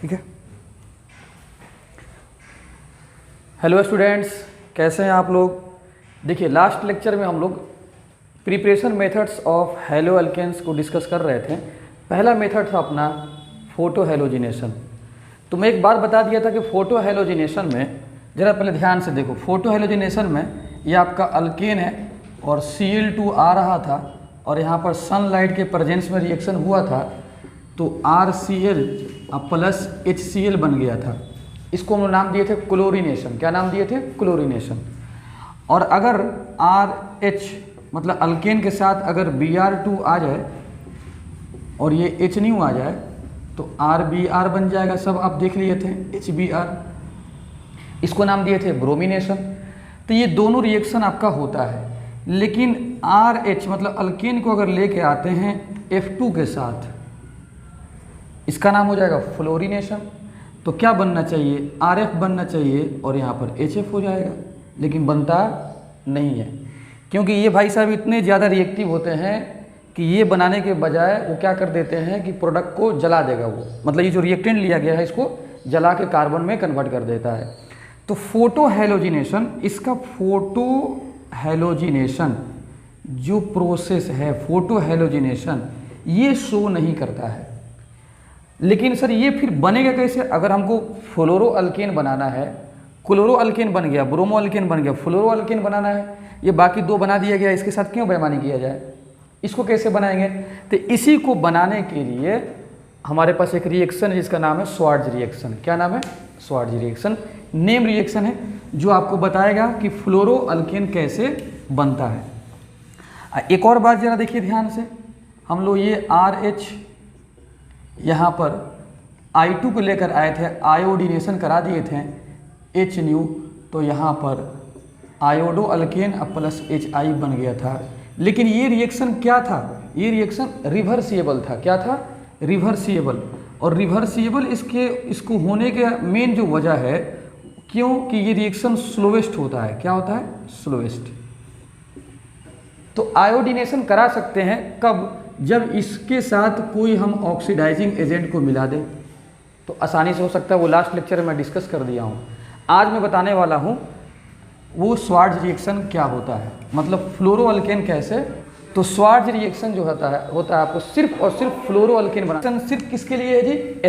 ठीक है। Hello students, कैसे हैं आप लोग। देखिए लास्ट लेक्चर में हम लोग preparation methods of halo alkanes को डिस्कस कर रहे थे। पहला मेथड था अपना फोटो हेलोजिनेशन। तो मैं एक बात बता दिया था कि फोटो हेलोजिनेशन में ज़रा पहले ध्यान से देखो। फोटो हेलोजिनेशन में ये आपका अल्केन है और Cl2 आ रहा था और यहाँ पर सनलाइट के प्रेजेंस में रिएक्शन हुआ था तो RCl प्लस HCl बन गया था। इसको हम नाम दिए थे क्लोरीनेशन। क्या नाम दिए थे? क्लोरीनेशन। और अगर RH मतलब अल्केन के साथ अगर Br2 आ जाए और ये H न्यू आ जाए तो RBr बन जाएगा। सब आप देख लिए थे HBr। इसको नाम दिए थे ब्रोमिनेशन। तो ये दोनों रिएक्शन आपका होता है, लेकिन RH मतलब अल्केन को अगर लेके आते हैं F2 के साथ, इसका नाम हो जाएगा फ्लोरीनेशन। तो क्या बनना चाहिए? RF बनना चाहिए और यहाँ पर HF हो जाएगा, लेकिन बनता नहीं है क्योंकि ये भाई साहब इतने ज़्यादा रिएक्टिव होते हैं कि ये बनाने के बजाय वो क्या कर देते हैं कि प्रोडक्ट को जला देगा। वो मतलब ये जो रिएक्टेंट लिया गया है इसको जला के कार्बन में कन्वर्ट कर देता है। तो फोटो हेलोजिनेशन, इसका फोटो हेलोजिनेशन जो प्रोसेस है फोटो हेलोजिनेशन ये शो नहीं करता है। लेकिन सर ये फिर बनेगा कैसे? अगर हमको फ्लोरो अल्केन बनाना है, क्लोरो अल्केन बन गया, ब्रोमो अल्केन बन गया, फ्लोरो अल्केन बनाना है, ये बाकी दो बना दिया गया, इसके साथ क्यों बेईमानी किया जाए? इसको कैसे बनाएंगे? तो इसी को बनाने के लिए हमारे पास एक रिएक्शन है जिसका नाम है स्वार्ट्ज रिएक्शन। क्या नाम है? Swarts reaction. नेम रिएक्शन है जो आपको बताएगा कि फ्लोरो अल्केन कैसे बनता है। एक और बात जरा देखिए ध्यान से, हम लोग ये RH यहाँ पर I2 को लेकर आए थे, आयोडीनेशन करा दिए थे H न्यू, तो यहाँ पर आयोडो अल्केन प्लस HI बन गया था। लेकिन ये रिएक्शन क्या था? ये रिएक्शन रिवर्सिएबल था। क्या था? रिवर्सिएबल। और रिवर्सिएबल इसको होने के मेन जो वजह है क्योंकि ये रिएक्शन स्लोवेस्ट होता है। क्या होता है? स्लोवेस्ट। तो आयोडीनेशन करा सकते हैं कब? जब इसके साथ कोई हम ऑक्सीडाइजिंग एजेंट को मिला दें तो आसानी से हो सकता है। वो लास्ट लेक्चर में मैं डिस्कस कर दिया हूँ। आज मैं बताने वाला हूँ वो स्वार्ट्ज रिएक्शन क्या होता है, मतलब फ्लोरो अल्केन कैसे। तो स्वार्ट्ज रिएक्शन जो होता है आपको सिर्फ और सिर्फ फ्लोरो अल्केन बनाना। सिर्फ किसके लिए है जी?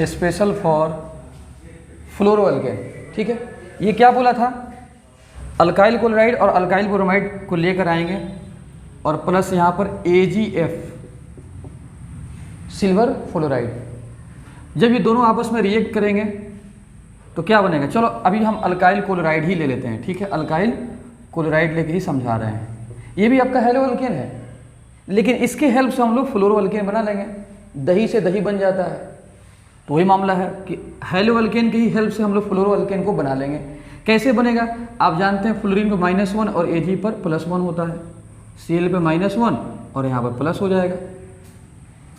Special for fluoro alkane. ठीक है। ये क्या बोला था? अल्काइल क्लोराइड और अल्काइल ब्रोमाइड को लेकर आएंगे और प्लस यहाँ पर AgF सिल्वर फ्लोराइड। जब ये दोनों आपस में रिएक्ट करेंगे तो क्या बनेगा? चलो अभी हम अल्काइल क्लोराइड ही ले लेते हैं। ठीक है, अल्काइल क्लोराइड लेके ही समझा रहे हैं। ये भी आपका हेलो अल्केन है, लेकिन इसके हेल्प से हम लोग फ्लोरो अल्केन बना लेंगे। दही से दही बन जाता है, तो वही मामला है कि हेलो अल्केन की ही हेल्प से हम लोग फ्लोरो अल्केन को बना लेंगे। कैसे बनेगा? आप जानते हैं फ्लोरीन पे -1 और Ag पर +1 होता है। Cl पे -1 और यहाँ पर प्लस हो जाएगा,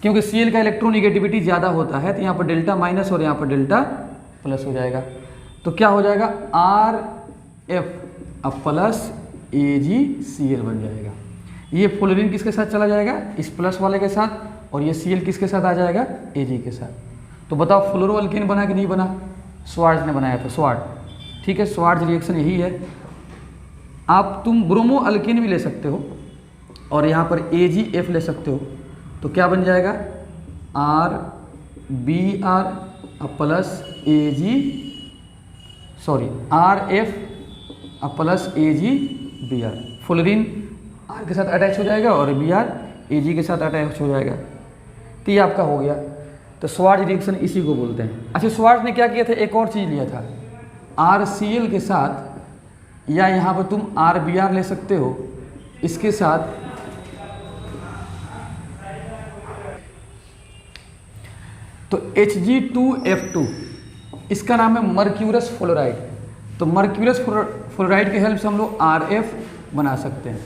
क्योंकि Cl का इलेक्ट्रोनिगेटिविटी ज़्यादा होता है तो यहाँ पर डेल्टा माइनस और यहाँ पर डेल्टा प्लस हो जाएगा। तो क्या हो जाएगा? RF प्लस AgCl बन जाएगा। ये फ्लोरीन किसके साथ चला जाएगा? इस प्लस वाले के साथ, और ये Cl किसके साथ आ जाएगा? Ag के साथ। तो बताओ फ्लोरो अल्केन बना कि नहीं बना? स्वार्ट्ज ने बनाया था, स्वार्ट्ज। ठीक है, स्वार्ट्ज रिएक्शन यही है। तुम ब्रोमो अल्केन भी ले सकते हो और यहाँ पर AgF ले सकते हो, तो क्या बन जाएगा? RBr plus RF plus AgBr। Fluorine R के साथ अटैच हो जाएगा और Br Ag के साथ अटैच हो जाएगा। तो ये आपका हो गया। तो स्वार्ट्ज रिएक्शन इसी को बोलते हैं। अच्छा, स्वार्ट्ज ने क्या किया था? एक और चीज़ लिया था RCl के साथ, या यहाँ पर तुम RBr ले सकते हो, इसके साथ तो Hg2F2, इसका नाम है मर्क्यूरस फ्लोराइड। तो मर्क्यूरस फ्लोराइड के हेल्प से हम लोग RF बना सकते हैं।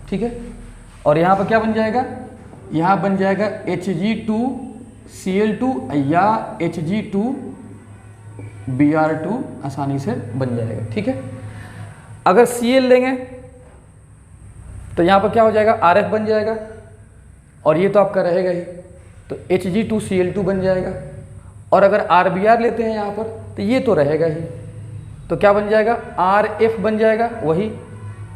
ठीक है, और यहाँ पर क्या बन जाएगा? यहाँ बन जाएगा Hg2Cl2 या Hg2Br2 आसानी से बन जाएगा। ठीक है, अगर Cl लेंगे तो यहाँ पर क्या हो जाएगा? RF बन जाएगा और ये तो आपका रहेगा ही। तो Hg2Cl2 बन जाएगा। और अगर RBr लेते हैं यहाँ पर तो ये तो रहेगा ही, तो क्या बन जाएगा RF बन जाएगा वही,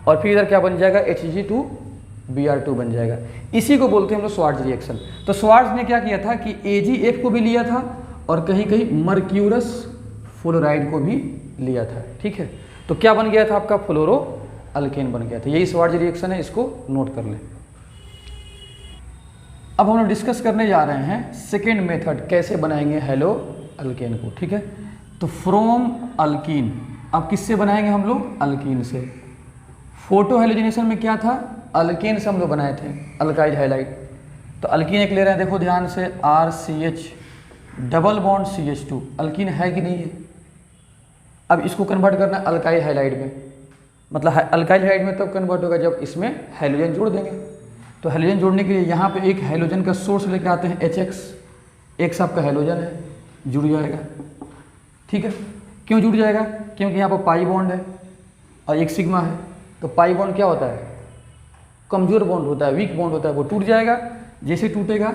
और फिर इधर क्या बन जाएगा Hg2Br2 बन जाएगा। इसी को बोलते हैं हम लोग स्वार्ट्ज रिएक्शन। तो स्वार्ट्ज ने क्या किया था कि AgF को भी लिया था और कहीं कहीं मर्क्यूरस फ्लोराइड को भी लिया था, ठीक है। तो क्या बन गया था आपका फ्लोरो अल्केन बन गया था। यही स्वार्ट्ज रिएक्शन है, इसको नोट कर लें। अब हम लोग डिस्कस करने जा रहे हैं सेकेंड मेथड, कैसे बनाएंगे हेलो अल्केन को, ठीक है। तो फ्रॉम अल्कीन, अब किससे बनाएंगे हम लोग, अल्कीन से। फोटो हेलोजिनेशन में क्या था, अल्केन से हम लोग बनाए थे अल्काइल हैलाइड। तो अल्कीन एक ले रहे हैं, देखो ध्यान से, RCH double bond CH2, alkyne है कि नहीं है। अब इसको कन्वर्ट करना है अल्काइल हैलाइड में, मतलब अल्काइल हैलाइड में तब कन्वर्ट होगा जब इसमें हैलोजन जोड़ देंगे। तो हैलोजन जोड़ने के लिए यहाँ पे एक हैलोजन का सोर्स लेकर आते हैं HX, एक आपका हैलोजन है, जुड़ जाएगा, ठीक है। क्यों जुड़ जाएगा, क्योंकि यहाँ पर पाई बॉन्ड है और एक सिग्मा है। तो पाई बॉन्ड क्या होता है, कमजोर बॉन्ड होता है, वीक बॉन्ड होता है, वो टूट जाएगा। जैसे टूटेगा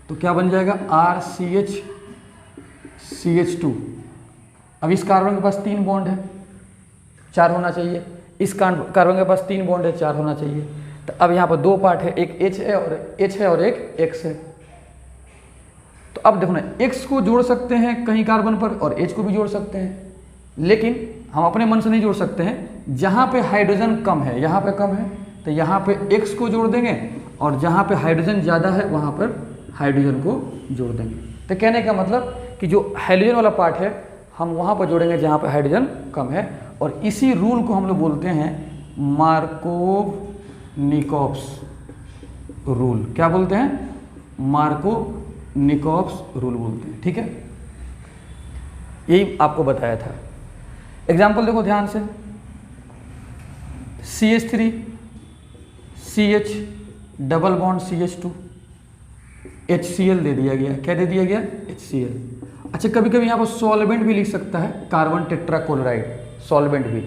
तो क्या बन जाएगा RCH CH2। अब इस कार्बन के पास 3 बॉन्ड है, 4 होना चाहिए। इस कार्बन के पास 3 बॉन्ड है, 4 होना चाहिए। तो अब यहाँ पर 2 पार्ट है, एक H है और एक X है। तो अब देखो ना, X को जोड़ सकते हैं कहीं कार्बन पर और H को भी जोड़ सकते हैं, लेकिन हम अपने मन से नहीं जोड़ सकते हैं। जहाँ पे हाइड्रोजन कम है, यहाँ पे कम है, तो यहाँ पे X को जोड़ देंगे, और जहाँ पे हाइड्रोजन ज़्यादा है वहाँ पर हाइड्रोजन को जोड़ देंगे। तो कहने का मतलब कि जो हाइड्रोजन वाला पार्ट है हम वहाँ पर जोड़ेंगे जहाँ पे हाइड्रोजन कम है। और इसी रूल को हम लोग बोलते हैं मार्कोव-निकोव्स रूल। क्या बोलते हैं, मार्कोव-निकोव्स रूल बोलते हैं, ठीक है। यही आपको बताया था। एग्जाम्पल देखो ध्यान से, CH3 CH double bond CH2 HCl दे दिया गया। क्या दे दिया गया, HCl। अच्छा, कभी कभी यहाँ पर सॉल्वेंट भी लिख सकता है, कार्बन टेट्राक्लोराइड, सॉल्वेंट भी।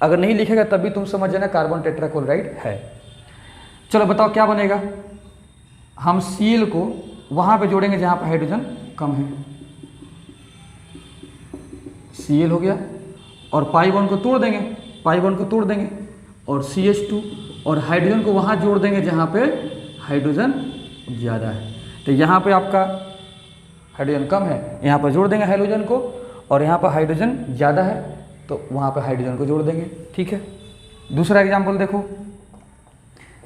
अगर नहीं लिखेगा तब भी तुम समझ जाना कार्बन टेट्राक्लोराइड है। चलो बताओ क्या बनेगा, हम Cl को वहाँ पे जोड़ेंगे जहाँ पर हाइड्रोजन कम है, Cl हो गया, और पाई बॉन्ड को तोड़ देंगे, पाई बॉन्ड को तोड़ देंगे, और CH2, और हाइड्रोजन को वहाँ जोड़ देंगे जहाँ पे हाइड्रोजन ज़्यादा है। तो यहाँ पे आपका हाइड्रोजन कम है, यहाँ पर जोड़ देंगे हाइड्रोजन को, और यहाँ पर हाइड्रोजन ज़्यादा है तो वहाँ पर हाइड्रोजन को जोड़ देंगे, ठीक है। दूसरा एग्जाम्पल देखो,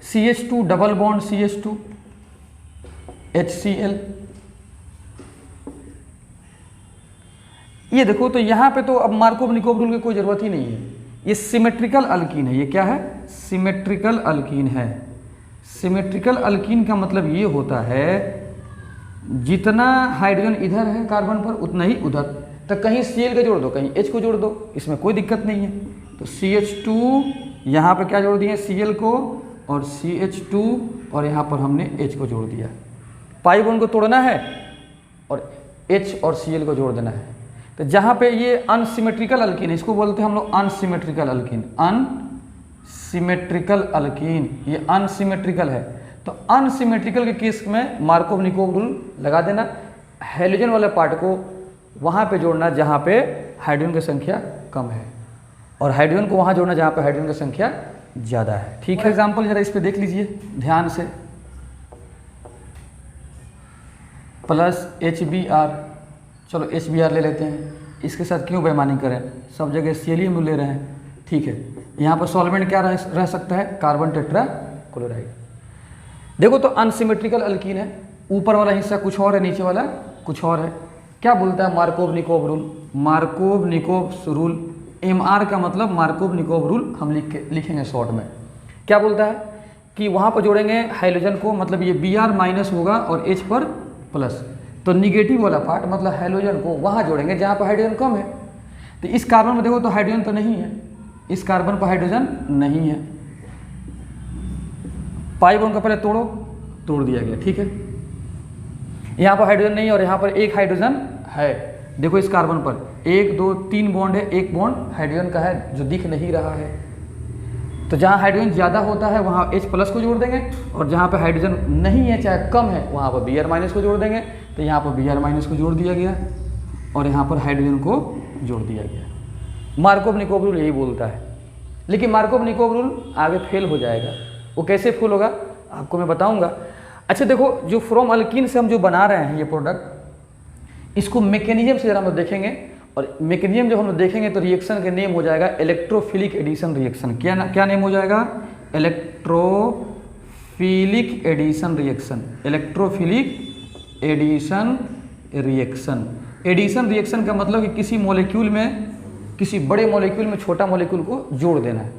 CH2 double bond CH2 HCl। ये देखो, तो यहाँ पे तो अब मार्कोव-निकोव रूल की कोई ज़रूरत ही नहीं है। ये सिमेट्रिकल अल्कीन है। ये क्या है, सिमेट्रिकल अल्कीन है। सिमेट्रिकल अल्कीन का मतलब ये होता है जितना हाइड्रोजन इधर है कार्बन पर उतना ही उधर। तो कहीं Cl का जोड़ दो, कहीं H को जोड़ दो, इसमें कोई दिक्कत नहीं है। तो CH2 यहाँ पे क्या जोड़ दिए, Cl को, और CH2, और यहाँ पर हमने H को जोड़ दिया। पाई बॉन्ड को तोड़ना है और H और Cl को जोड़ देना है। तो जहाँ पे ये अनसिमेट्रिकल अल्कीन है, इसको बोलते हैं हम लोग अनसिमेट्रिकल अल्कीन। अनसिमेट्रिकल अल्कीन, ये अनसिमेट्रिकल है। तो अनसिमेट्रिकल के केस में मार्कोव-निकोव रूल लगा देना, हैलोजन वाले पार्ट को वहाँ पे जोड़ना जहाँ पे हाइड्रोजन की संख्या कम है, और हाइड्रोजन को वहाँ जोड़ना जहाँ पे हाइड्रोजन की संख्या ज़्यादा है, ठीक है। एग्जाम्पल जरा इस पे देख लीजिए ध्यान से, प्लस HBr, चलो HBr ले लेते हैं, इसके साथ क्यों बेईमानी करें, सब जगह Cl ले रहे हैं, ठीक है। यहाँ पर सॉल्वेंट क्या रह सकता है, कार्बन टेट्राक्लोराइड। देखो तो अनसिमेट्रिकल अल्कीन है, ऊपर वाला हिस्सा कुछ और है, नीचे वाला कुछ और है। क्या बोलता है मार्कोव-निकोव रूल, मार्कोव-निकोव रूल, MR का मतलब मार्कोव-निकोव रूल हम लिखेंगे शॉर्ट में। क्या बोलता है कि वहाँ पर जोड़ेंगे हाइड्रोजन को, मतलब ये Br माइनस होगा और H पर प्लस, तो निगेटिव वाला पार्ट मतलब हाइड्रोजन को वहाँ जोड़ेंगे जहाँ पर हाइड्रोजन कम है। तो इस कार्बन में देखो तो हाइड्रोजन तो नहीं है, इस कार्बन पर हाइड्रोजन नहीं है। पाई बॉन्ड को पहले तोड़ दिया गया, ठीक है। यहाँ पर हाइड्रोजन नहीं है और यहाँ पर एक हाइड्रोजन है। देखो इस कार्बन पर 1 2 3 बॉन्ड है, एक बॉन्ड हाइड्रोजन का है जो दिख नहीं रहा है। तो जहाँ हाइड्रोजन ज़्यादा होता है वहाँ H प्लस को जोड़ देंगे, और जहाँ पे हाइड्रोजन नहीं है चाहे कम है वहाँ पर Br माइनस को जोड़ देंगे। तो यहाँ पर Br माइनस को जोड़ दिया गया और यहाँ पर हाइड्रोजन को जोड़ दिया गया। मार्कोव-निकोव रूल यही बोलता है, लेकिन मार्कोव-निकोव रूल आगे फेल हो जाएगा। वो कैसे फेल होगा आपको मैं बताऊँगा। अच्छा देखो, जो फ्रॉम अल्कीन से हम जो बना रहे हैं ये प्रोडक्ट, इसको मैकेनिज्म से ज़रा हम लोग देखेंगे, और मैकेनिज्म जब हम लोग देखेंगे तो रिएक्शन का नेम हो जाएगा इलेक्ट्रोफिलिक एडिशन रिएक्शन। क्या नेम हो जाएगा? Electrophilic addition reaction. Electrophilic addition reaction. Addition reaction का मतलब कि किसी मॉलिक्यूल में, किसी बड़े मॉलिक्यूल में छोटा मॉलिक्यूल को जोड़ देना है।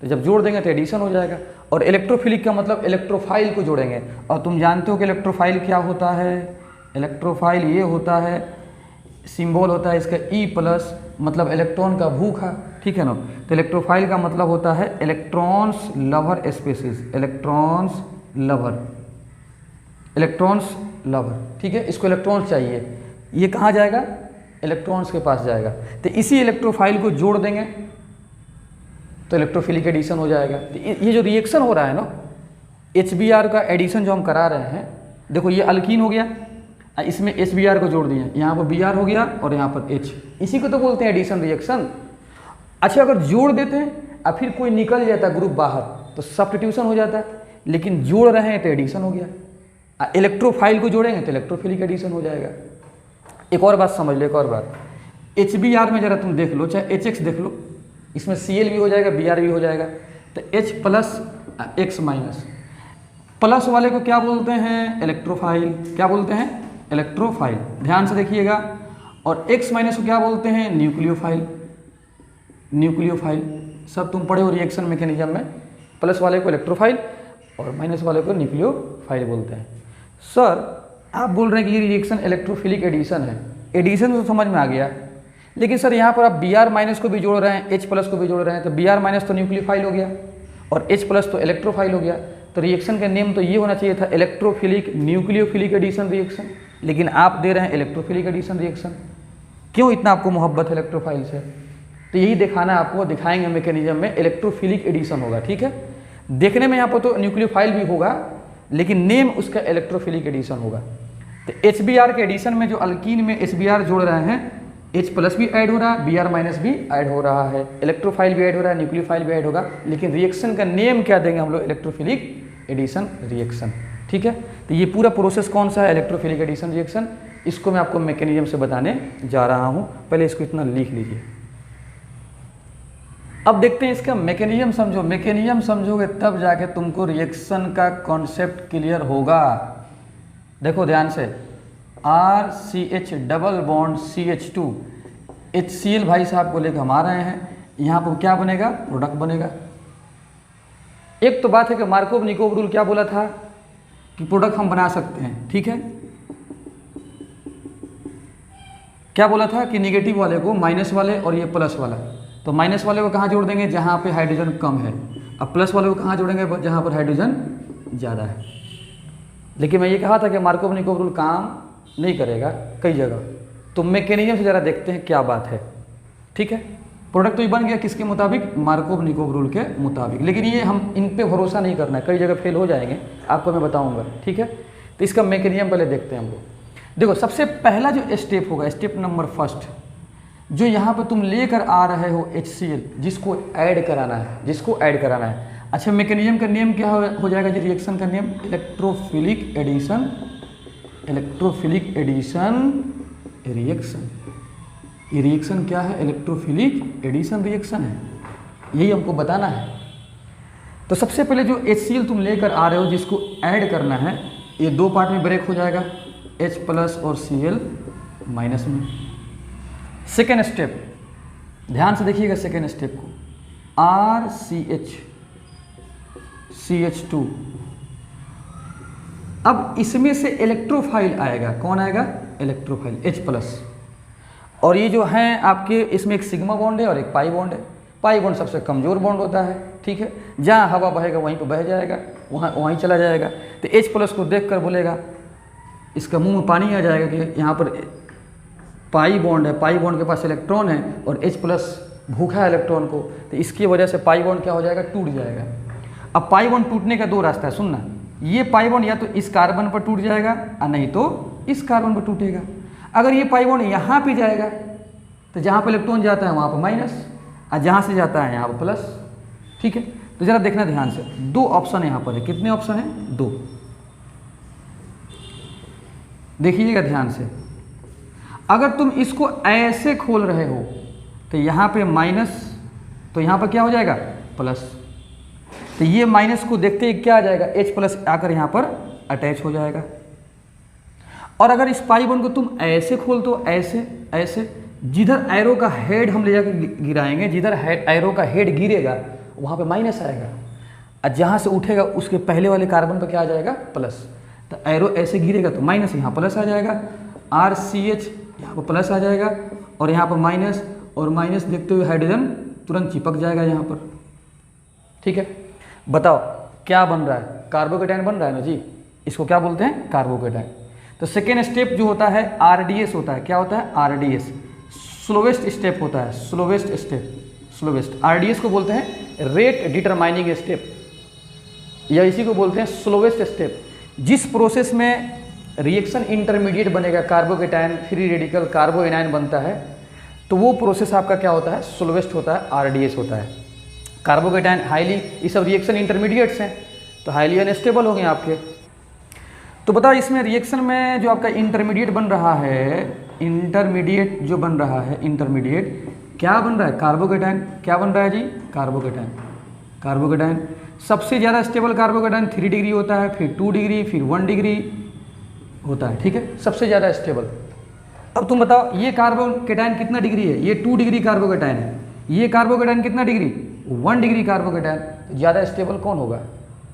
तो जब जोड़ देंगे तो एडिशन हो जाएगा। और इलेक्ट्रोफिलिक का मतलब इलेक्ट्रोफाइल को जोड़ेंगे, और तुम जानते हो कि इलेक्ट्रोफाइल क्या होता है? इलेक्ट्रोफाइल ये होता है, सिंबल होता है इसका E प्लस, मतलब इलेक्ट्रॉन का भूखा, ठीक है ना। तो इलेक्ट्रोफाइल का मतलब होता है electrons lover species, electrons lover, electrons lover, ठीक है। इसको इलेक्ट्रॉन्स चाहिए, ये कहाँ जाएगा? इलेक्ट्रॉन्स के पास जाएगा। तो इसी इलेक्ट्रोफाइल को जोड़ देंगे तो इलेक्ट्रोफिलिक एडिशन हो जाएगा। तो ये जो रिएक्शन हो रहा है ना, HBr का एडिशन जो हम करा रहे हैं, देखो ये अल्कीन हो गया, इसमें HBr को जोड़ दिए, यहाँ पर Br हो गया और यहाँ पर H, इसी को तो बोलते हैं एडिशन रिएक्शन। अच्छा अगर जोड़ देते हैं और फिर कोई निकल जाता है ग्रुप बाहर तो सब्स्टिट्यूशन हो जाता है, लेकिन जोड़ रहे हैं तो एडिशन हो गया। इलेक्ट्रोफाइल को जोड़ेंगे तो इलेक्ट्रोफिलिक एडिशन हो जाएगा। एक और बात समझ लो, एक और बात, HBr में जरा तुम देख लो, चाहे HX देख लो, इसमें Cl भी हो जाएगा, Br भी हो जाएगा। तो H plus X minus, plus वाले को क्या बोलते हैं? इलेक्ट्रोफाइल। क्या बोलते हैं? इलेक्ट्रोफाइल। ध्यान से देखिएगा। और X माइनस को क्या बोलते हैं? न्यूक्लियोफाइल। न्यूक्लियोफाइल सब तुम पढ़े हो रिएक्शन मैकेनिज्म में। प्लस वाले को इलेक्ट्रोफाइल और माइनस वाले को न्यूक्लियोफाइल बोलते हैं। सर आप बोल रहे हैं कि ये रिएक्शन इलेक्ट्रोफिलिक एडिशन है, एडिशन तो समझ में आ गया, लेकिन सर यहाँ पर आप Br माइनस को भी जोड़ रहे हैं, H प्लस को भी जोड़ रहे हैं, तो Br माइनस तो न्यूक्लियोफाइल हो गया और H प्लस तो इलेक्ट्रोफाइल हो गया। तो रिएक्शन का नेम तो ये होना चाहिए था इलेक्ट्रोफिलिक न्यूक्लियोफिलिक एडिशन रिएक्शन, लेकिन आप दे रहे हैं इलेक्ट्रोफिलिक एडिशन रिएक्शन। क्यों इतना आपको मोहब्बत है इलेक्ट्रोफाइल से? तो यही दिखाना है आपको, दिखाएंगे मैकेनिज्म में इलेक्ट्रोफिलिक एडिशन होगा, ठीक है। देखने में यहाँ पर तो न्यूक्लियोफाइल भी होगा, लेकिन नेम उसका इलेक्ट्रोफिलिक एडिशन होगा। तो HBr के एडिशन में जो अल्कीन में HBr जोड़ रहे हैं, H प्लस भी ऐड हो रहा है, Br माइनस भी ऐड हो रहा है, इलेक्ट्रोफाइल भी ऐड हो रहा है, न्यूक्लियोफाइल भी ऐड होगा, लेकिन रिएक्शन का नेम क्या देंगे हम लोग? इलेक्ट्रोफिलिक एडिशन रिएक्शन, ठीक है। तो ये पूरा प्रोसेस कौन सा है? Electrophilic addition reaction. इसको मैं आपको मैकेनिज्म से बताने जा रहा हूँ, पहले इसको इतना लिख लीजिए। अब देखते हैं इसका मैकेनिज्म समझो। मैकेनिज्म समझोगे तब जाके तुमको रिएक्शन का कॉन्सेप्ट क्लियर होगा। देखो ध्यान से, RCH double bond CH2 HCl भाई साहब को लेकर हम आ रहे हैं, यहाँ पर क्या बनेगा? प्रोडक्ट बनेगा। एक तो बात है कि मार्कोव-निकोव रूल क्या बोला था कि प्रोडक्ट हम बना सकते हैं, ठीक है। क्या बोला था कि निगेटिव वाले को माइनस वाले और ये प्लस वाला, तो माइनस वाले को कहाँ जोड़ देंगे? जहाँ पे हाइड्रोजन कम है। अब प्लस वाले को कहाँ जोड़ेंगे? जहाँ पर हाइड्रोजन ज़्यादा है। लेकिन मैं ये कहा था कि मार्कोव-निकोव रूल काम नहीं करेगा कई जगह, तो मैकेनिज्म से ज़रा देखते हैं क्या बात है, ठीक है। प्रोडक्ट तो ये बन गया किसके मुताबिक? मार्कोव-निकोव रूल के मुताबिक। लेकिन ये हम इन पे भरोसा नहीं करना है, कई जगह फेल हो जाएंगे, आपको मैं बताऊंगा, ठीक है। तो इसका मैकेनिज्म पहले देखते हैं हम लोग। देखो सबसे पहला जो स्टेप होगा, स्टेप नंबर फर्स्ट, जो यहाँ पर तुम लेकर आ रहे हो HCl, जिसको ऐड कराना है, जिसको ऐड कराना है। अच्छा मैकेनिज्म का नेम क्या हो जाएगा जी? रिएक्शन का name electrophilic addition, electrophilic addition reaction. ये रिएक्शन क्या है? इलेक्ट्रोफिलिक एडिशन रिएक्शन है, यही हमको बताना है। तो सबसे पहले जो HCl तुम लेकर आ रहे हो, जिसको ऐड करना है, ये दो पार्ट में ब्रेक हो जाएगा, H प्लस और Cl माइनस में। सेकेंड स्टेप, ध्यान से देखिएगा सेकेंड स्टेप को, RCH CH2। अब इसमें से इलेक्ट्रोफाइल आएगा, कौन आएगा? Electrophile H plus. और ये जो हैं आपके, इसमें एक सिग्मा बॉन्ड है और एक पाई बॉन्ड है। पाई बॉन्ड सबसे कमज़ोर बॉन्ड होता है, ठीक है। जहाँ हवा बहेगा वहीं पर बह जाएगा, वहीं चला जाएगा। तो H प्लस को देख कर बोलेगा, इसका मुंह में पानी आ जाएगा कि यहाँ पर पाई बॉन्ड है, पाई बॉन्ड के पास इलेक्ट्रॉन है और H प्लस भूखा है इलेक्ट्रॉन को, तो इसकी वजह से पाई बॉन्ड क्या हो जाएगा, टूट जाएगा। अब पाई बॉन्ड टूटने का दो रास्ता है, सुनना, ये पाई बॉन्ड या तो इस कार्बन पर टूट जाएगा और नहीं तो इस कार्बन पर टूटेगा। अगर ये पाई बॉन्ड यहाँ पे जाएगा तो जहाँ पर इलेक्ट्रॉन जाता है वहाँ पर माइनस, और जहाँ से जाता है यहाँ पर प्लस। ठीक है, तो जरा देखना ध्यान से, दो ऑप्शन यहाँ पर है। कितने ऑप्शन है, दो। देखिएगा ध्यान से, अगर तुम इसको ऐसे खोल रहे हो तो यहाँ पे माइनस, तो यहाँ पर क्या हो जाएगा, प्लस। तो ये माइनस को देखते ही क्या आ जाएगा, H प्लस आकर यहाँ पर अटैच हो जाएगा। और अगर इस पाई बॉन्ड को तुम ऐसे खोल तो ऐसे ऐसे, जिधर एरो का हेड हम ले जाकर गिराएंगे, जिधर एरो का हेड गिरेगा वहाँ पे माइनस आएगा, और जहाँ से उठेगा उसके पहले वाले कार्बन पर क्या आ जाएगा, प्लस। तो एरो ऐसे गिरेगा तो माइनस यहाँ प्लस आ जाएगा, RCH यहाँ पर प्लस आ जाएगा, और यहाँ पर माइनस, और माइनस देखते हुए हाइड्रोजन तुरंत चिपक जाएगा यहाँ पर। ठीक है, बताओ क्या बन रहा है, कार्बोकेटाइन बन रहा है ना जी, इसको क्या बोलते हैं, कार्बोकेटाइन। तो सेकेंड स्टेप जो होता है RDS होता है। क्या होता है, RDS स्लोवेस्ट स्टेप होता है, स्लोवेस्ट स्टेप, स्लोवेस्ट। RDS को बोलते हैं रेट डिटरमाइनिंग स्टेप, या इसी को बोलते हैं स्लोवेस्ट स्टेप। जिस प्रोसेस में रिएक्शन इंटरमीडिएट बनेगा, कार्बोकेटाइन फ्री रेडिकल कार्बोएनाइन बनता है, तो वो प्रोसेस आपका क्या होता है, स्लोवेस्ट होता है, RDS होता है। कार्बोकेटाइन हाईली, ये सब रिएक्शन इंटरमीडिएट्स हैं तो हाईली अनस्टेबल होंगे आपके। तो बताओ इसमें रिएक्शन में जो आपका इंटरमीडिएट बन रहा है, इंटरमीडिएट जो बन रहा है, इंटरमीडिएट क्या बन रहा है, कार्बोकेटाइन। क्या बन रहा है जी, कार्बोकेटाइन। कार्बोकेटाइन सबसे ज़्यादा स्टेबल कार्बोकेटाइन 3 डिग्री होता है, फिर 2 डिग्री, फिर 1 डिग्री होता है। ठीक है, सबसे ज़्यादा स्टेबल। अब तुम बताओ ये कार्बोकेटाइन कितना डिग्री है, ये 2 डिग्री कार्बोकेटाइन है, ये कार्बोकेटाइन कितना डिग्री, 1 डिग्री कार्बोकेटाइन। तो ज़्यादा स्टेबल कौन होगा,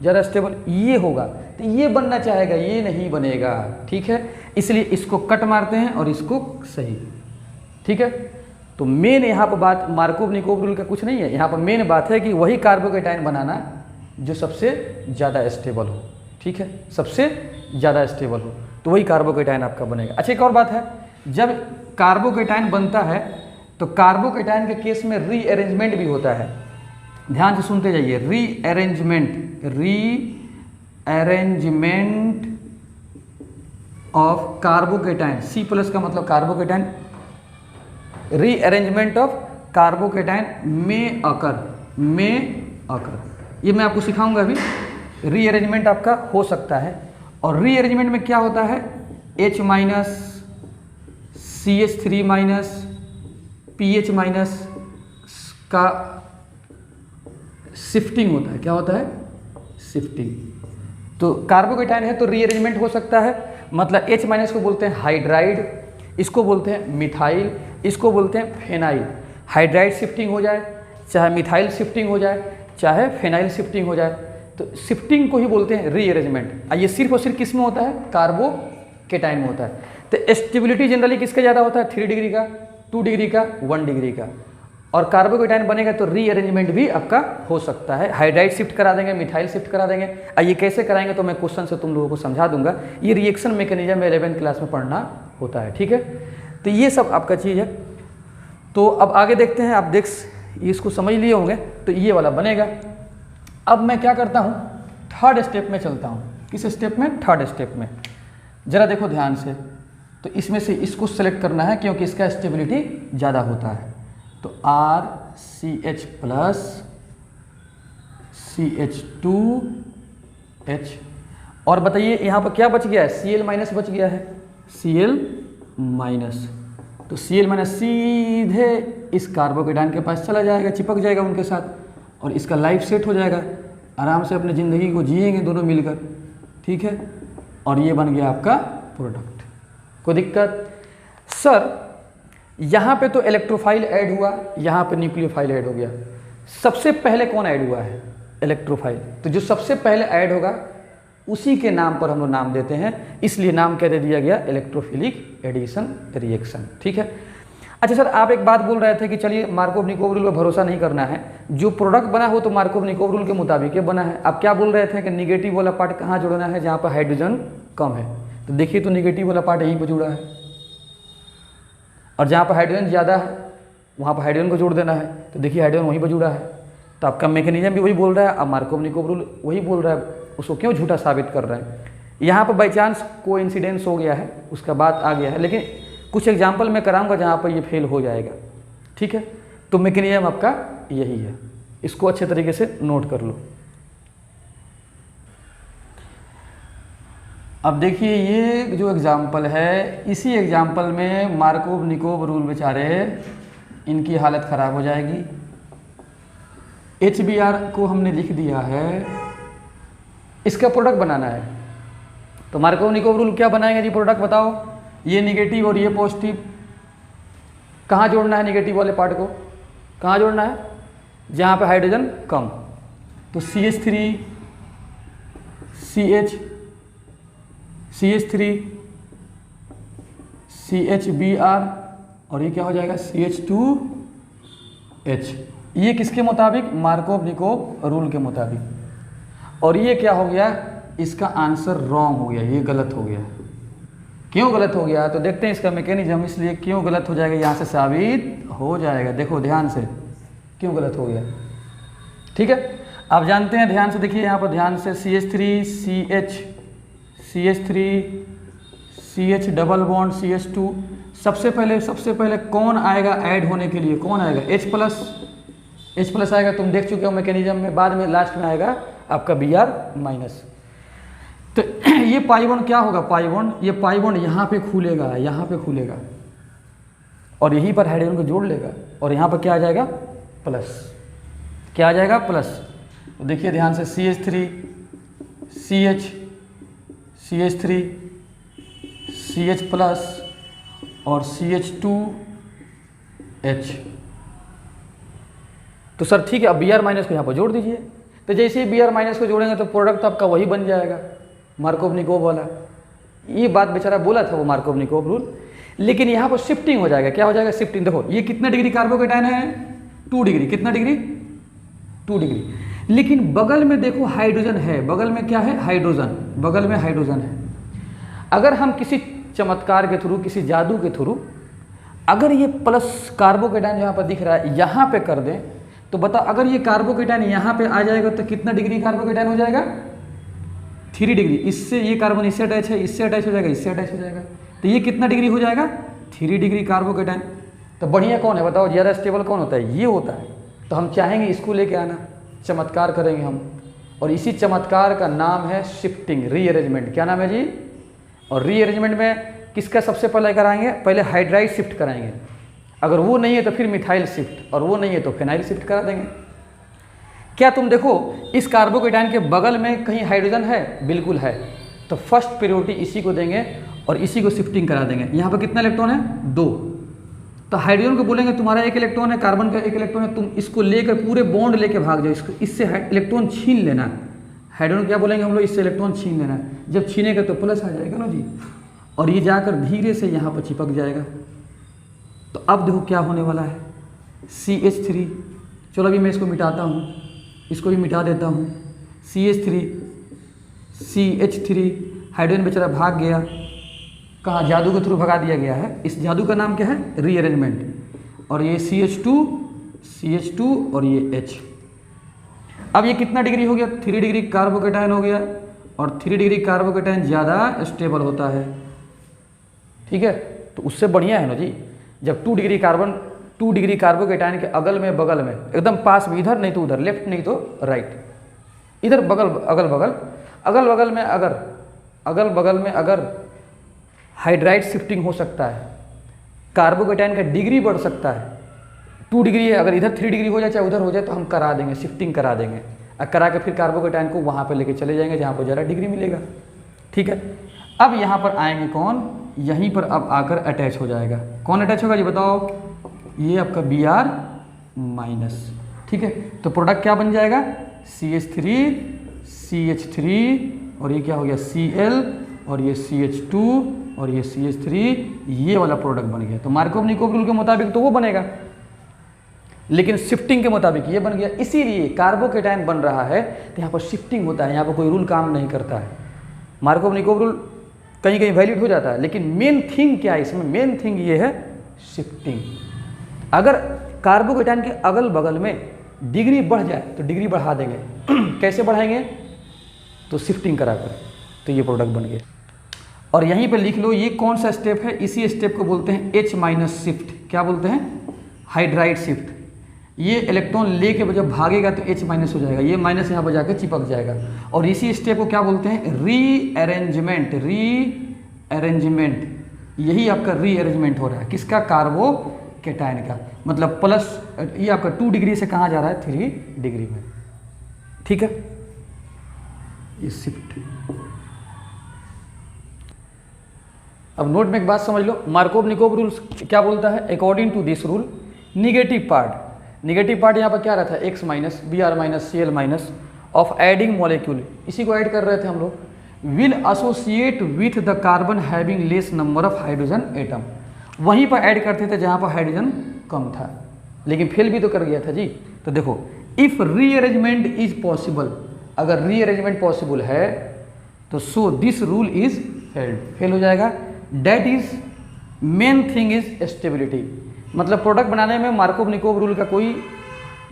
ज़्यादा स्टेबल ये होगा। तो ये बनना चाहेगा, ये नहीं बनेगा। ठीक है, इसलिए इसको कट मारते हैं और इसको सही। ठीक है, तो मेन यहाँ पर बात मार्कोव निकोव रूल का कुछ नहीं है, यहाँ पर मेन बात है कि वही कार्बोकेटाइन बनाना जो सबसे ज़्यादा स्टेबल हो। ठीक है, सबसे ज़्यादा स्टेबल हो तो वही कार्बोकेटाइन आपका बनेगा। अच्छा, एक और बात है, जब कार्बोकेटाइन बनता है तो कार्बोकेटाइन के केस में रीअरेंजमेंट भी होता है। ध्यान से सुनते जाइए, rearrangement, rearrangement of carbocation, C plus का मतलब कार्बोकेटाइन, रीअरेंजमेंट ऑफ कार्बोकेटाइन में अकर, ये मैं आपको सिखाऊंगा अभी। रीअरेंजमेंट आपका हो सकता है, और रीअरेंजमेंट में क्या होता है, H minus, CH3 minus, PH minus का शिफ्टिंग होता है। क्या होता है, शिफ्टिंग। तो कार्बोकेटाइन है तो रीअरेंजमेंट हो सकता है, मतलब H माइनस को बोलते हैं हाइड्राइड, इसको बोलते हैं मिथाइल, इसको बोलते हैं फेनाइल। हाइड्राइड शिफ्टिंग हो जाए, चाहे मिथाइल शिफ्टिंग हो जाए, चाहे फेनाइल शिफ्टिंग हो जाए, तो शिफ्टिंग को ही बोलते हैं रीअरेंजमेंट। ये सिर्फ और सिर्फ किस में होता है, कार्बोकेटाइन में होता है। तो स्टेबिलिटी जनरली किसका ज़्यादा होता है, 3 डिग्री का, 2 डिग्री का, 1 डिग्री का। और कार्बोकेटाइन बनेगा तो रीअरेंजमेंट भी आपका हो सकता है, हाइड्राइड शिफ्ट करा देंगे, मिथाइल शिफ्ट करा देंगे। ये कैसे कराएंगे तो मैं क्वेश्चन से तुम लोगों को समझा दूंगा। ये रिएक्शन मैकेनिज्म 11वीं क्लास में पढ़ना होता है। ठीक है, तो ये सब आपका चीज़ है। तो अब आगे देखते हैं, आप इसको समझ लिए होंगे, तो ये वाला बनेगा। अब मैं क्या करता हूँ, थर्ड स्टेप में चलता हूँ। किस स्टेप में, थर्ड स्टेप में। ज़रा देखो ध्यान से, तो इसमें से इसको सेलेक्ट करना है क्योंकि इसका स्टेबिलिटी ज़्यादा होता है। तो RCH प्लस CH2H, और बताइए यहाँ पर क्या बच गया है, Cl माइनस बच गया है, Cl माइनस। तो Cl माइनस सीधे इस कार्बोकेटाइन के पास चला जाएगा, चिपक जाएगा उनके साथ, और इसका लाइफ सेट हो जाएगा, आराम से अपनी ज़िंदगी को जिएंगे दोनों मिलकर। ठीक है, और ये बन गया आपका प्रोडक्ट। कोई दिक्कत सर, यहाँ पे तो इलेक्ट्रोफाइल ऐड हुआ, यहाँ पे न्यूक्लियोफाइल ऐड हो गया। सबसे पहले कौन ऐड हुआ है, इलेक्ट्रोफाइल। तो जो सबसे पहले ऐड होगा उसी के नाम पर हम लोग नाम देते हैं, इसलिए नाम क्या दे दिया गया, इलेक्ट्रोफिलिक एडिशन रिएक्शन। ठीक है। अच्छा सर, आप एक बात बोल रहे थे कि चलिए मार्कोव निकोव रूल पर भरोसा नहीं करना है, जो प्रोडक्ट बना हो तो मार्कोव निकोव रूल के मुताबिक ही बना है। आप क्या बोल रहे थे कि निगेटिव वाला पार्ट कहाँ जुड़ना है, जहाँ पर हाइड्रोजन कम है। तो देखिए, तो निगेटिव वाला पार्ट यहीं पर जुड़ा है, और जहाँ पर हाइड्रोजन ज़्यादा है वहाँ पर हाइड्रोजन को जोड़ देना है, तो देखिए हाइड्रोजन वहीं पर जुड़ा है, तो आपका मैकेनिज्म भी वही बोल रहा है, अब मार्कोव-निकोव रूल वही बोल रहा है, उसको क्यों झूठा साबित कर रहा है। यहाँ पर बाई चांस कोइंसिडेंस हो गया है, उसका बात आ गया है, लेकिन कुछ एग्जाम्पल मैं कराऊंगा जहाँ पर ये फेल हो जाएगा, ठीक है। तो मैकेनिज्म आपका यही है, इसको अच्छे तरीके से नोट कर लो। अब देखिए ये जो एग्जाम्पल है, इसी एग्जाम्पल में मार्कोव-निकोव रूल बेचारे इनकी हालत ख़राब हो जाएगी। HBr को हमने लिख दिया है, इसका प्रोडक्ट बनाना है, तो मार्कोव-निकोव रूल क्या बनाएंगे जी, प्रोडक्ट बताओ। ये निगेटिव और ये पॉजिटिव, कहाँ जोड़ना है निगेटिव वाले पार्ट को, कहाँ जोड़ना है, जहाँ पे हाइड्रोजन कम, तो CH3 CH CH3 CHBr और ये क्या हो जाएगा CH2H। ये किसके मुताबिक, मार्कोव-निकोव रूल के मुताबिक। और ये क्या हो गया, इसका आंसर रॉन्ग हो गया, ये गलत हो गया। क्यों गलत हो गया, तो देखते हैं इसका मैकेनिज्म, इसलिए क्यों गलत हो जाएगा यहाँ से साबित हो जाएगा। देखो ध्यान से क्यों गलत हो गया, ठीक है। आप जानते हैं, ध्यान से देखिए यहाँ पर, ध्यान से CH3 CH double bond CH2, सबसे पहले कौन आएगा ऐड होने के लिए, कौन आएगा, H प्लस आएगा, तुम देख चुके हो मैकेनिज्म में। बाद में लास्ट में आएगा आपका Br माइनस। तो ये पाई बॉन्ड क्या होगा, ये पाई बॉन्ड यहाँ पे खुलेगा, यहाँ पे खुलेगा और यहीं पर हाइड्रोजन को जोड़ लेगा, और यहाँ पर क्या आ जाएगा, प्लस, क्या आ जाएगा, प्लस। तो देखिए ध्यान से CH3 CH3 CH प्लस और CH2H। तो सर ठीक है, अब Br माइनस को यहाँ पर जोड़ दीजिए। तो जैसे ही Br माइनस को जोड़ेंगे तो प्रोडक्ट आपका वही बन जाएगा, मार्कोव-निकोव वाला। ये बात बेचारा बोला था वो मार्कोव-निकोव रूल, लेकिन यहाँ पर शिफ्टिंग हो जाएगा। क्या हो जाएगा, शिफ्टिंग। देखो ये कितना डिग्री कार्बोकेटायन है, 2 डिग्री, कितना डिग्री, 2 डिग्री। लेकिन बगल में देखो हाइड्रोजन है, बगल में क्या है, हाइड्रोजन, बगल में हाइड्रोजन है। अगर हम किसी चमत्कार के थ्रू, किसी जादू के थ्रू, अगर ये प्लस कार्बोकेटायन यहाँ पर दिख रहा है यहाँ पे कर दें, तो बताओ अगर ये कार्बोकेटायन यहाँ पे आ जाएगा तो कितना डिग्री कार्बोकेटायन हो जाएगा, 3 डिग्री। इससे ये कार्बन इससे अटैच है, इससे अटैच हो जाएगा, इससे अटैच हो जाएगा, तो ये कितना डिग्री हो जाएगा, 3 डिग्री कार्बोकेटायन। तो बढ़िया कौन है बताओ, ज़्यादा स्टेबल कौन होता है, ये होता है। तो हम चाहेंगे इसको लेके आना, चमत्कार करेंगे हम, और इसी चमत्कार का नाम है शिफ्टिंग, रीअरेंजमेंट। क्या नाम है जी, और रीअरेंजमेंट में किसका सबसे पहले कराएंगे, पहले हाइड्राइड शिफ्ट कराएंगे। अगर वो नहीं है तो फिर मिथाइल शिफ्ट, और वो नहीं है तो फिनाइल शिफ्ट करा देंगे। क्या तुम देखो इस कार्बोकेटायन के बगल में कहीं हाइड्रोजन है, बिल्कुल है, तो फर्स्ट प्रायोरिटी इसी को देंगे और इसी को शिफ्टिंग करा देंगे। यहाँ पर कितना इलेक्ट्रॉन है, 2। तो हाइड्रोजन को बोलेंगे तुम्हारा 1 इलेक्ट्रॉन है, कार्बन का 1 इलेक्ट्रॉन है, तुम इसको लेकर पूरे बॉन्ड लेके भाग जाओ, इसको इससे इलेक्ट्रॉन छीन लेना। हाइड्रोजन क्या बोलेंगे हम लोग, इससे इलेक्ट्रॉन छीन लेना। जब छीनेगा तो प्लस आ जाएगा ना जी, और ये जाकर धीरे से यहाँ पर चिपक जाएगा। तो अब देखो क्या होने वाला है, CH3, चलो अभी मैं इसको मिटाता हूँ, इसको भी मिटा देता हूँ। CH3 हाइड्रोजन बेचारा भाग गया, कहाँ, जादू के थ्रू भगा दिया गया है। इस जादू का नाम क्या है, रीअरेंजमेंट। और ये CH2 और ये H। अब ये कितना डिग्री हो गया, 3 डिग्री कार्बोकेटायन हो गया, और 3 डिग्री कार्बोकेटायन ज़्यादा स्टेबल होता है, ठीक है। तो उससे बढ़िया है ना जी, जब 2 डिग्री कार्बोकेटायन के अगल में बगल में एकदम पास में, इधर नहीं तो उधर, लेफ्ट नहीं तो राइट, इधर बगल अगल बगल में अगर हाइड्राइड शिफ्टिंग हो सकता है, कार्बोकेटायन का डिग्री बढ़ सकता है। 2 डिग्री है, अगर इधर 3 डिग्री हो जाए चाहे उधर हो जाए, तो हम करा देंगे, शिफ्टिंग करा देंगे, और करा के फिर कार्बोकेटायन को वहाँ पे लेके चले जाएंगे जहाँ पर ज़्यादा डिग्री मिलेगा, ठीक है। अब यहाँ पर आएंगे कौन, यहीं पर अब आकर अटैच हो जाएगा। कौन अटैच होगा जी बताओ, ये आपका Br माइनस, ठीक है। तो प्रोडक्ट क्या बन जाएगा, CH3 और ये क्या हो गया Cl, और ये CH2 और ये CH3, ये वाला प्रोडक्ट बन गया। तो मार्कोव-निकोव रूल के मुताबिक तो वो बनेगा, लेकिन शिफ्टिंग के मुताबिक ये बन गया। इसीलिए कार्बोकेटायन बन रहा है तो यहाँ पर शिफ्टिंग होता है, यहाँ पर कोई रूल काम नहीं करता है। मार्कोव-निकोव रूल कहीं कहीं वैलिड हो जाता है, लेकिन मेन थिंग क्या है इसमें, मेन थिंग ये है शिफ्टिंग। अगर कार्बोकेटाइन के अगल बगल में डिग्री बढ़ जाए तो डिग्री बढ़ा देंगे। कैसे बढ़ाएंगे? तो शिफ्टिंग करा कर, तो ये प्रोडक्ट बन गया। और यहीं पे लिख लो ये कौन सा स्टेप है, इसी स्टेप को बोलते हैं H माइनस शिफ्ट। क्या बोलते हैं? Hydride shift. ये इलेक्ट्रॉन लेके जब भागेगा तो H माइनस हो जाएगा, ये माइनस यहाँ पर जाकर चिपक जाएगा। और इसी स्टेप को क्या बोलते हैं? रीअरेंजमेंट। रीअरेंजमेंट, यही आपका रीअरेंजमेंट हो रहा है। किसका? कार्बोकेटाइन का। मतलब प्लस ये आपका 2 डिग्री से कहाँ जा रहा है? 3 डिग्री में। ठीक है, ये शिफ्ट। अब नोट में एक बात समझ लो, मार्कोव-निकोव रूल्स क्या बोलता है? According to this rule negative part यहाँ पर क्या रहता है? X minus Br minus Cl minus of adding molecule, इसी को ऐड कर रहे थे हम लोग, will associate with the carbon having less number of hydrogen atom. वहीं पर ऐड करते थे जहाँ पर हाइड्रोजन कम था, लेकिन फेल भी तो कर गया था जी। तो देखो, इफ रीअरेंजमेंट इज पॉसिबल, अगर रीअरेंजमेंट पॉसिबल है तो so this rule is fail हो जाएगा। That is main thing is stability. मतलब प्रोडक्ट बनाने में मार्कोव-निकोव रूल का कोई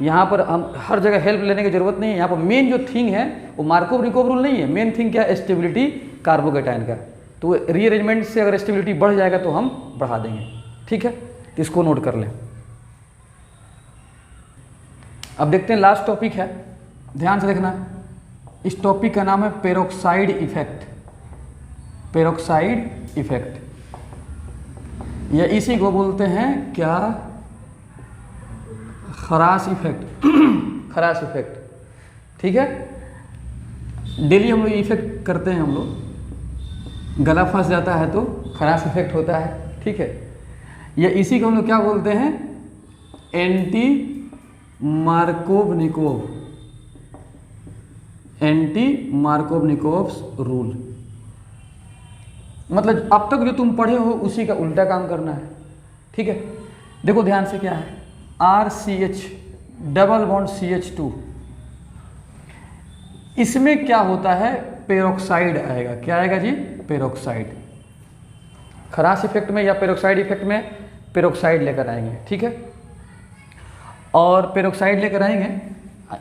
यहाँ पर हम हर जगह हेल्प लेने की जरूरत नहीं है। यहाँ पर मेन जो थिंग है वो मार्कोव-निकोव रूल नहीं है, मेन थिंग क्या है? स्टेबिलिटी कार्बोकेटाइन का। तो रीअरेंजमेंट से अगर स्टेबिलिटी बढ़ जाएगा तो हम बढ़ा देंगे। ठीक है, तो इसको नोट कर लें। अब देखते हैं लास्ट टॉपिक है, ध्यान से देखना। इस टॉपिक का नाम है पेरोक्साइड इफेक्ट। पेरोक्साइड इफेक्ट, या इसी को बोलते हैं क्या? खराश इफेक्ट। खराश इफेक्ट। ठीक है, डेली हम लोग इफेक्ट करते हैं, हम लोग गला फंस जाता है तो खराश इफेक्ट होता है। ठीक है, या इसी को हम लोग क्या बोलते हैं? Anti Markovnikov, anti Markovnikov rule. मतलब अब तक जो तुम पढ़े हो उसी का उल्टा काम करना है। ठीक है, देखो ध्यान से, क्या है? RCH डबल बॉन्ड CH2, इसमें क्या होता है? पेरोक्साइड आएगा। क्या आएगा जी? पेरोक्साइड। खराश इफेक्ट में या पेरोक्साइड इफेक्ट में पेरोक्साइड लेकर आएंगे। ठीक है, और पेरोक्साइड लेकर आएंगे,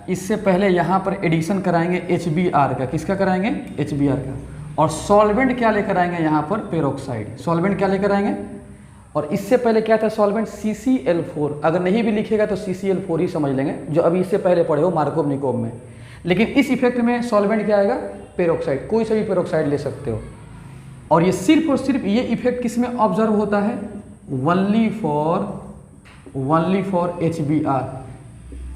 इससे पहले यहाँ पर एडिशन कराएंगे HBr का। किसका कराएंगे? HBr का। और सॉल्वेंट क्या लेकर आएंगे यहाँ पर? पेरोक्साइड। सॉल्वेंट क्या लेकर आएंगे? और इससे पहले क्या था सॉल्वेंट? CCl4। अगर नहीं भी लिखेगा तो CCl4 ही समझ लेंगे, जो अभी इससे पहले पढ़े हो मार्कोव-निकोव में। लेकिन इस इफेक्ट में सॉल्वेंट क्या आएगा? पेरोक्साइड। कोई सा भी पेरोक्साइड ले सकते हो। और ये सिर्फ और सिर्फ ये इफेक्ट किस में ऑब्जर्व होता है? Only for HBr।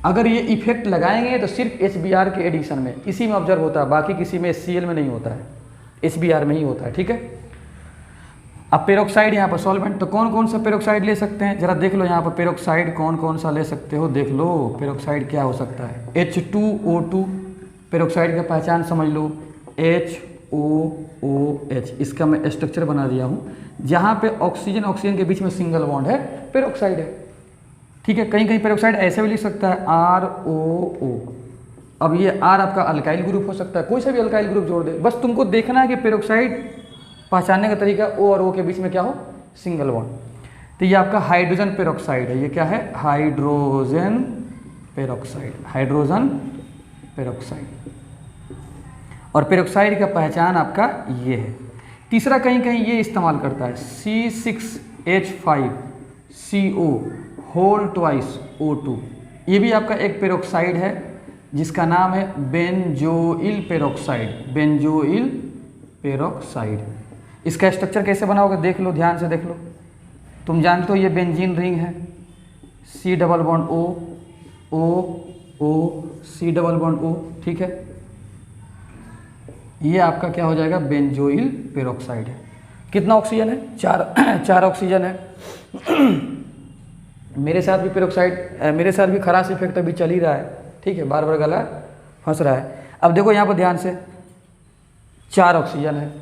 अगर ये इफेक्ट लगाएंगे तो सिर्फ HBr के एडिशन में, इसी में ऑब्जर्व होता है, बाकी किसी में HCl में नहीं होता है, HBr में ही होता है। ठीक है, अब पेरोक्साइड यहाँ पर सॉल्वेंट, तो कौन कौन सा पेरोक्साइड ले सकते हैं? जरा देख लो यहाँ पर पेरोक्साइड कौन कौन सा ले सकते हो, देख लो। पेरोक्साइड क्या हो सकता है? H2O2, पेरोक्साइड का पहचान समझ लो, HOOH। इसका मैं स्ट्रक्चर बना दिया हूँ, जहाँ पे ऑक्सीजन ऑक्सीजन के बीच में सिंगल बॉन्ड है, पेरोक्साइड है। ठीक है, कहीं कहीं पेरोक्साइड ऐसे भी लिख सकता है ROO। अब ये R आपका अल्काइल ग्रुप हो सकता है, कोई सा भी अल्काइल ग्रुप जोड़ दे, बस तुमको देखना है कि पेरोक्साइड पहचानने का तरीका O और O के बीच में क्या हो? Single bond. तो ये आपका हाइड्रोजन पेरोक्साइड है। ये क्या है? Hydrogen peroxide. Hydrogen peroxide. और पेरोक्साइड का पहचान आपका ये है। तीसरा कहीं कहीं ये इस्तेमाल करता है C6H5CO होल ट्वाइस O2। ये भी आपका एक पेरोक्साइड है जिसका नाम है बेंजोइल पेरोक्साइड। Benzoyl peroxide. इसका स्ट्रक्चर कैसे बना होगा देख लो, ध्यान से देख लो। तुम जानते हो ये बेंजीन रिंग है, C double bond O O O C double bond O। ठीक है, ये आपका क्या हो जाएगा? बेंजोइल पेरोक्साइड है। कितना ऑक्सीजन है? चार ऑक्सीजन है। मेरे साथ भी पेरोक्साइड, मेरे साथ भी खराश इफेक्ट अभी चल ही रहा है। ठीक है, बार बार गला फंस रहा है। अब देखो यहाँ पर ध्यान से, 4 ऑक्सीजन है,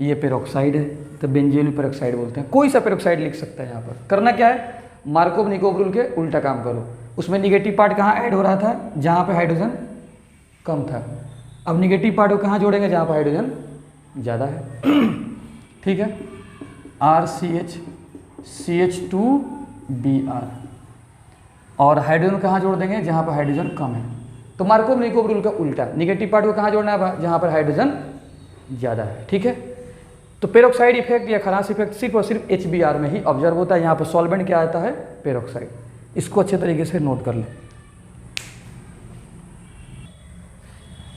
ये पेरोक्साइड है, तो बेंजीन पेरोक्साइड बोलते हैं। कोई सा पेरोक्साइड लिख सकता है। यहाँ पर करना क्या है? मार्कोव-निकोव रूल के उल्टा काम करो। उसमें निगेटिव पार्ट कहाँ ऐड हो रहा था? जहाँ पे हाइड्रोजन कम था। अब निगेटिव पार्ट को कहाँ जोड़ेंगे? जहाँ पर हाइड्रोजन ज़्यादा है। ठीक है, RCH CH2Br। और हाइड्रोजन कहाँ जोड़ देंगे, जहाँ पर हाइड्रोजन कम है। तो मार्कोव-निकोव रूल का उल्टा, निगेटिव पार्ट को कहाँ जोड़ना है, जहाँ पर हाइड्रोजन ज़्यादा है। ठीक है, तो पेरोक्साइड इफेक्ट या खराश इफेक्ट सिर्फ और सिर्फ HBr में ही ऑब्जर्व होता है। यहाँ पर सॉल्वेंट क्या आता है, पेरोक्साइड। इसको अच्छे तरीके से नोट कर लें।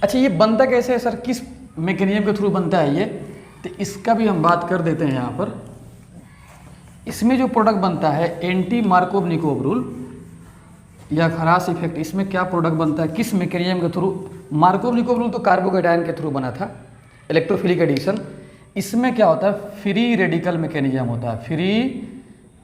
अच्छा, ये बनता कैसे है सर, किस मैकेनिज्म के थ्रू बनता है ये, तो इसका भी हम बात कर देते हैं। यहाँ पर इसमें जो प्रोडक्ट बनता है एंटी मार्कोव-निकोव रूल या खराश इफेक्ट, इसमें क्या प्रोडक्ट बनता है, किस मैकेनिज्म के थ्रू। मार्कोव-निकोव रूल तो कार्बोकेटायन के थ्रू बना था, इलेक्ट्रोफिलिक एडिशन। इसमें क्या होता है, फ्री रेडिकल मैकेनिज्म होता है, free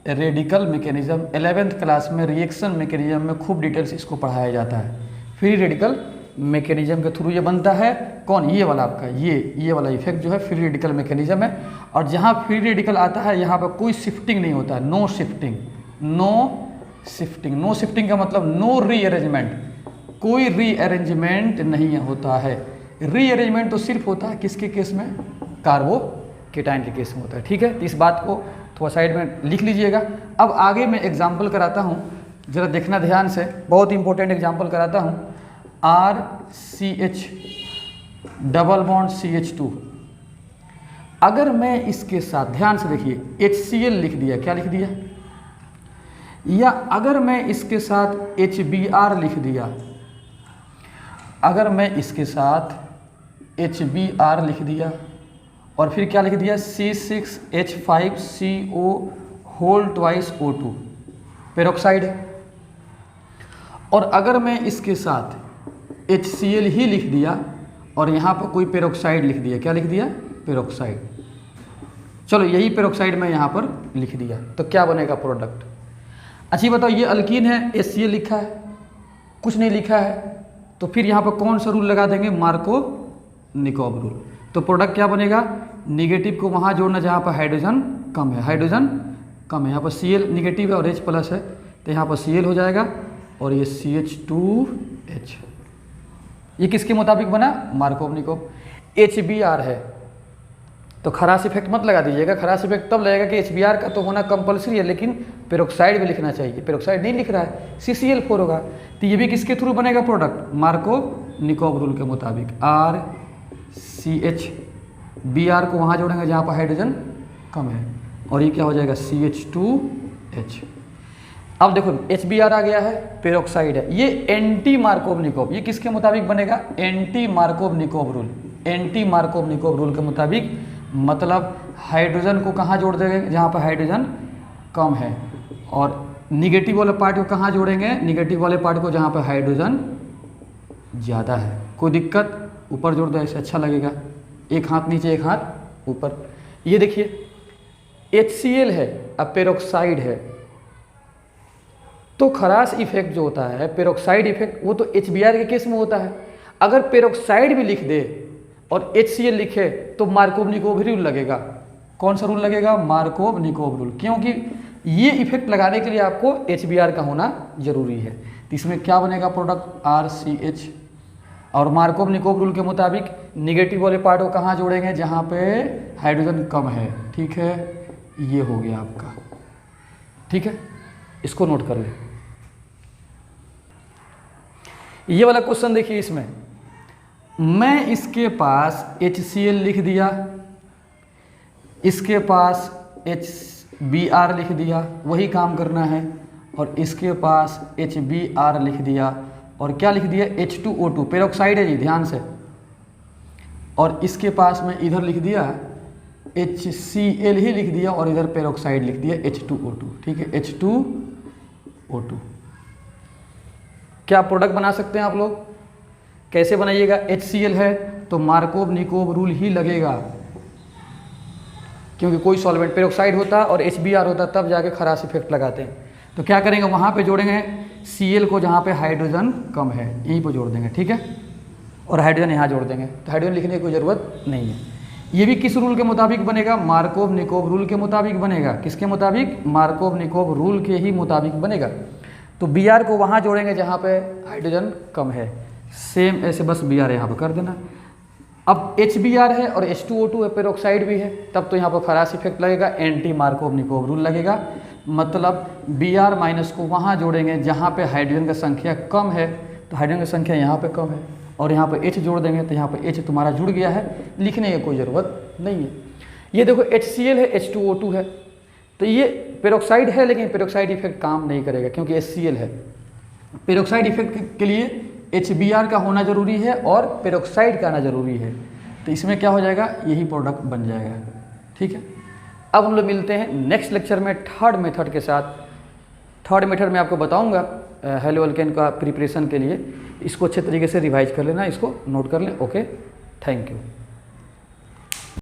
radical mechanism. 11th class में रिएक्शन मैकेनिज्म में खूब डिटेल्स इसको पढ़ाया जाता है। फ्री रेडिकल मैकेनिज्म के थ्रू ये बनता है। कौन, ये वाला आपका ये वाला इफेक्ट जो है फ्री रेडिकल मैकेनिज्म है। और जहाँ फ्री रेडिकल आता है यहाँ पर कोई शिफ्टिंग नहीं होता है, नो शिफ्टिंग। नो शिफ्टिंग का मतलब नो रीअरेंजमेंट, कोई रीअरेंजमेंट नहीं होता है। रीअरेंजमेंट तो सिर्फ होता है किसके केस में, कार्बोकेटायन के केस में होता है। ठीक है, तो इस बात को थोड़ा साइड में लिख लीजिएगा। अब आगे मैं एग्जाम्पल कराता हूँ, जरा देखना ध्यान से, बहुत इंपॉर्टेंट एग्जाम्पल कराता हूँ। RCH डबल बॉन्ड CH2, अगर मैं इसके साथ, ध्यान से देखिए, HCl लिख दिया, क्या लिख दिया, या अगर मैं इसके साथ HBr लिख दिया, अगर मैं इसके साथ HBr लिख दिया और फिर क्या लिख दिया, C6H5CO whole twice O2 peroxide है। और अगर मैं इसके साथ HCl ही लिख दिया और यहाँ पर कोई पेरोक्साइड लिख दिया, क्या लिख दिया, पेरोक्साइड। चलो यही पेरोक्साइड मैं यहाँ पर लिख दिया, तो क्या बनेगा प्रोडक्ट। अच्छी बताओ, ये अल्कीन है, HCl लिखा है, कुछ नहीं लिखा है, तो फिर यहाँ पर कौन सा रूल लगा देंगे, मार्कोव-निकोव रूल। तो प्रोडक्ट क्या बनेगा, निगेटिव को वहाँ जोड़ना जहाँ पर हाइड्रोजन कम है, हाइड्रोजन कम है। यहाँ पर Cl निगेटिव है और H प्लस है, तो यहाँ पर Cl हो जाएगा और ये CH2H। ये किसके मुताबिक बना, मार्कोव-निकोव। HBr है तो खराश इफेक्ट मत लगा दीजिएगा, खराश इफेक्ट तब लगेगा कि HBr का तो होना कंपलसरी है, लेकिन पेरोक्साइड भी लिखना चाहिए। पेरोक्साइड नहीं लिख रहा है, CCl4 होगा, तो ये भी किसके थ्रू बनेगा प्रोडक्ट, मार्कोव-निकोव रूल के मुताबिक। RCH Br को वहाँ जोड़ेंगे जहाँ पर हाइड्रोजन कम है, और ये क्या हो जाएगा, CH2H। अब देखो HBr आ गया है, पेरोक्साइड है, ये एंटी मार्कोव-निकोव, ये किसके मुताबिक बनेगा, anti Markovnikov rule. Anti Markovnikov rule के मुताबिक, मतलब हाइड्रोजन को कहाँ जोड़ देंगे, जहाँ पर हाइड्रोजन कम है, और निगेटिव वाले पार्ट को कहाँ जोड़ेंगे, निगेटिव वाले पार्ट को जहाँ पर हाइड्रोजन ज़्यादा है। कोई दिक्कत, ऊपर जोड़ दो, ऐसे अच्छा लगेगा, एक हाथ नीचे एक हाथ ऊपर। ये देखिए HCl है, अब पेरोक्साइड है, तो खराश इफेक्ट जो होता है, पेरोक्साइड इफेक्ट, वो तो HBr के केस में होता है। अगर पेरोक्साइड भी लिख दे और HCl लिखे तो मार्कोव-निकोव रूल लगेगा। कौन सा रूल लगेगा, मार्कोव-निकोव रूल, क्योंकि ये इफेक्ट लगाने के लिए आपको HBr का होना जरूरी है। तो इसमें क्या बनेगा प्रोडक्ट, RCH। और मार्कोव-निकोव रूल के मुताबिक निगेटिव वाले पार्ट को कहाँ जोड़ेंगे, जहाँ पे हाइड्रोजन कम है। ठीक है, ये हो गया आपका। ठीक है, इसको नोट कर ले। ये वाला क्वेश्चन देखिए, इसमें मैं इसके पास HCl लिख दिया, इसके पास HBr लिख दिया, वही काम करना है, और इसके पास HBr लिख दिया और क्या लिख दिया, H2O2 पेरोक्साइड है जी, ध्यान से। और इसके पास मैं इधर लिख दिया HCl ही लिख दिया और इधर पेरोक्साइड लिख दिया H2O2। ठीक है, H2O2। क्या प्रोडक्ट बना सकते हैं आप लोग, कैसे बनाइएगा, HCl है तो मार्कोव-निकोव रूल ही लगेगा, क्योंकि कोई सॉल्वेंट पेरोक्साइड होता और HBr होता तब जाके खराश इफेक्ट लगाते हैं। तो क्या करेंगे, वहाँ पे जोड़ेंगे Cl को जहाँ पे हाइड्रोजन कम है, यहीं पर जोड़ देंगे। ठीक है, और हाइड्रोजन यहाँ जोड़ देंगे, तो हाइड्रोजन लिखने की कोई ज़रूरत नहीं है। ये भी किस रूल के मुताबिक बनेगा, मार्कोव-निकोव रूल के मुताबिक बनेगा। किसके मुताबिक, मार्कोव-निकोव रूल के ही मुताबिक बनेगा। तो Br को वहाँ जोड़ेंगे जहाँ पे हाइड्रोजन कम है, सेम ऐसे बस Br यहाँ पर कर देना। अब HBr है और H2O2 है, पेरोक्साइड भी है, तब तो यहाँ पर खराश इफेक्ट लगेगा, एंटी मार्कोव-निकोव रूल लगेगा। मतलब Br माइनस को वहाँ जोड़ेंगे जहाँ पे हाइड्रोजन का संख्या कम है, तो हाइड्रोजन की संख्या यहाँ पे कम है, और यहाँ पे H जोड़ देंगे तो यहाँ पे H तुम्हारा जुड़ गया है, लिखने की कोई ज़रूरत नहीं है। ये देखो HCl है, H2O2 है, तो ये पेरोक्साइड है, लेकिन पेरोक्साइड इफेक्ट काम नहीं करेगा क्योंकि HCl है। पेरोक्साइड इफेक्ट के लिए HBr का होना ज़रूरी है और पेरोक्साइड का आना ज़रूरी है, तो इसमें क्या हो जाएगा, यही प्रोडक्ट बन जाएगा। ठीक है, अब हम लोग मिलते हैं नेक्स्ट लेक्चर में थर्ड मेथड के साथ। थर्ड मेथड में आपको बताऊंगा हेलो अल्केन का प्रिपरेशन के लिए। इसको अच्छे तरीके से रिवाइज कर लेना, इसको नोट कर लें। Okay, thank you.